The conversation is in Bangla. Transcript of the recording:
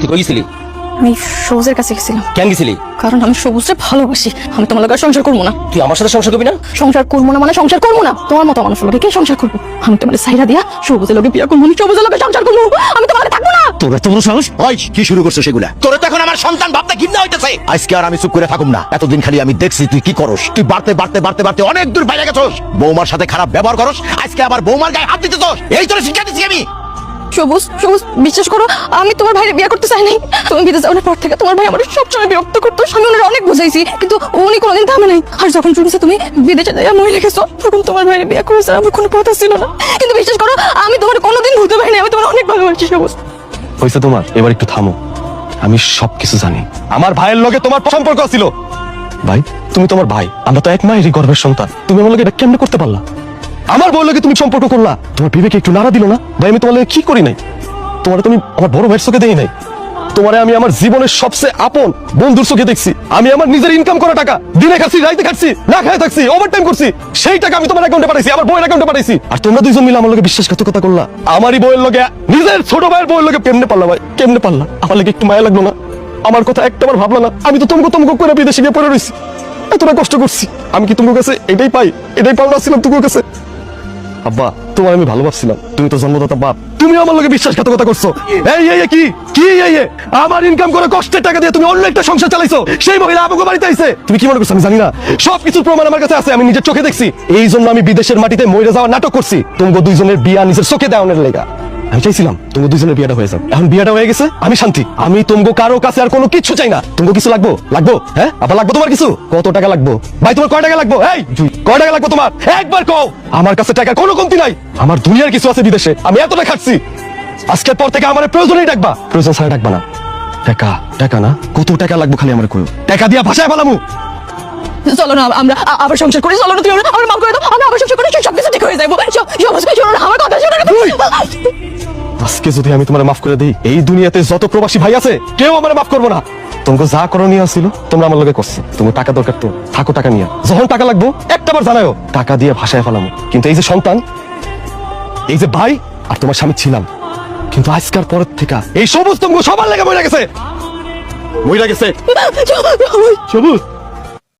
তুই কই গেছিলি? আমি সবুজের কাছে গেছিলাম। কেন গেছিলি? কারণ আমি সবুজকে ভালোবাসি। আমি তোমার লগে আর সংসার করবো না। তুই আমার সাথে সংসার করবি না? সংসার করবো না মানে সংসার করবো না। তোমার মতো মানুষের লগে কে সংসার করবো? আমি তোমার সাইরা দিয়া সবুজের লগে বিয়া করবো, সবুজের লগে সংসার করবো। আমি তোমার লগে থাকবো না। তোর এত বড় সাহস? ওই কি শুরু করছো সেগুলা? তোর তো এখন আমার সন্তান ভাবতে ঘৃণা হইতেছে। আজকে আর আমি চুপ করে থাকুম না। এতদিন খালি আমি দেখছি তুই কি করস। তুই বাড়তে বাড়তে বাড়তে বাড়তে অনেক দূর বাইরে গেছস। বৌমার সাথে খারাপ ব্যবহার করস, আজকে আবার বৌমার গায়ে হাত দিতেছস। এই তোরে শিক্ষা দিচ্ছি আমি। সবুজ সবুজ বিশ্বাস করো, আমি তোমার ভাইয়ের বিয়ে করতে চাই নাই। তুমি বিদেশ যাওয়ার পর থেকে তোমার ভাই আমার সবসময় বিরক্ত করতো। আমি ওনার অনেক বুঝাইছি, কিন্তু উনি কোনোদিন থামে নাই। আর যখন শুনেছে তুমি বিদেশে যাইয়া মহিলা গেছো, তখন তোমার ভাইয়ের বিয়ে করেছে আমার কোনো কথা ছিল না। কিন্তু বিশ্বাস করো, আমি তোমার কোনোদিন ভুলতে পারিনি। আমি তোমার অনেক ভালোবাসি সবুজ। হয়েছে তোমার, এবার একটু থামো। আমি সবকিছু জানি। আমার ভাইয়ের লগে তোমার সম্পর্ক ছিল। ভাই, তুমি তোমার ভাই, আমরা তো এক মায়েরই গর্ভের সন্তান। তুমি আমার লগে এটা কেমনে করতে পারলা? আমার বউর লগে তুমি সম্পর্ক করলা, তোমার বিবেকে একটু নাড়া দিল না? ভাই, আমি তোমার লগে কি করি নাই? তোমার তুমি আমার বড় ভাইয়ের চোখে দেই নাই। তোমারে আমি আমার জীবনের সবচেয়ে আপন বন্ধুর চোখে দেখছি। আমি আমার নিজের ইনকাম করা টাকা দিনে খাচ্ছি, রাইতে খাচ্ছি, না খাই থাকছি, ওভারটাইম করছি। সেই টাকা আমি তোমার অ্যাকাউন্টে পাঠাইছি, আমার বউয়ের অ্যাকাউন্টে পাঠাইছি। আর তোমরা দুইজন মিলে আমার লগে বিশ্বাসঘাতকতা করলা। আমারই বউয়ের লগে, নিজের ছোট ভাইয়ের বউয়ের লগে কেমনে পারলা? ভাই কেমনে পারলা? আমার লগে একটু মায়া লাগলো না? আমার কথা একটাবার ভাবলা না? আমি তো তোমাকে করে বিদেশে গিয়ে পড়ে রয়েছি, এতটা কষ্ট করছি। আমি কি তোমার কাছে এটাই পাই? এটাই পাওনা ছিলাম তোমার কাছে? আব্বা, তোমার আমি ভালো ভাবছিলাম। তুমি তো জন্মদাতা বাপ, তুমি আমার লগে বিশ্বাসঘাতকতা করছো। আমার ইনকাম করে কষ্টের টাকা দিয়ে তুমি অন্য একটা সংসার চালাইছো। সেই মহিলা আমাকে বাড়িতে আইছে। তুমি কি মনে করছো আমি জানি না? সবকিছুর প্রমাণ আমার কাছে আছে, আমি নিজের চোখে দেখছি। এই জন্য আমি বিদেশের মাটিতে মরে যাওয়ার নাটক করছি। তোমাকে দুইজনের বিয়া নিজের চোখে দেওয়ানোর লেগা। আমি চাইছিলাম তোমাকে দুইজনের বিয়েটা হয়ে যাক। এখন বিয়েটা হয়ে গেছে, আমি শান্তি। আমি তোমাকে কারো কাছে আর কোনো কিছু চাই না। তোমাকে কিছু লাগবো? হ্যাঁ, আবার লাগবো তোমার কিছু? কত টাকা লাগবো ভাই? তোমার কয় টাকা লাগবো? এই কয় টাকা লাগবো তোমার? একবার কও। আমার কাছে টাকা কোনো কমতি নাই। আমার দুনিয়ার কিছু আছে বিদেশে, আমি এতটা খাচ্ছি। আজকের পর থেকে আমার প্রয়োজনেই ডাকবা, প্রয়োজন ছাড়া ডাকবা না। টাকা টাকা না, কত টাকা লাগবো খালি আমার কই? টাকা দিয়া ভাষায় পালামু। চলো না আমরা আবার সংসার করি। চলো না, তুমি আমার মাফ করে দাও। আমরা আবার সংসার করি, সবকিছু ঠিক হয়ে যাবো। সবুজ শোনো না, আমার কথা শোনো না। আজকে যদি আমি তোমার মাফ করে দিই, এই দুনিয়াতে যত প্রবাসী ভাই আছে কেউ আমার মাফ করবো না। তোমাকে যা করণীয় ছিল তোমরা আমার লগে করছো। তোমার টাকা দরকার তো থাকো, টাকা নিয়ে যখন টাকা লাগবো একটাবার জানাও, টাকা দিয়ে ভাষায় ফেলামো। কিন্তু এই যে সন্তান, এই যে ভাই আর তোমার স্বামী ছিলাম, কিন্তু আজকার পরের থেকে এই সবুজ তোমাকে সবার লেগে মরে গেছে, মরে গেছে। সবুজ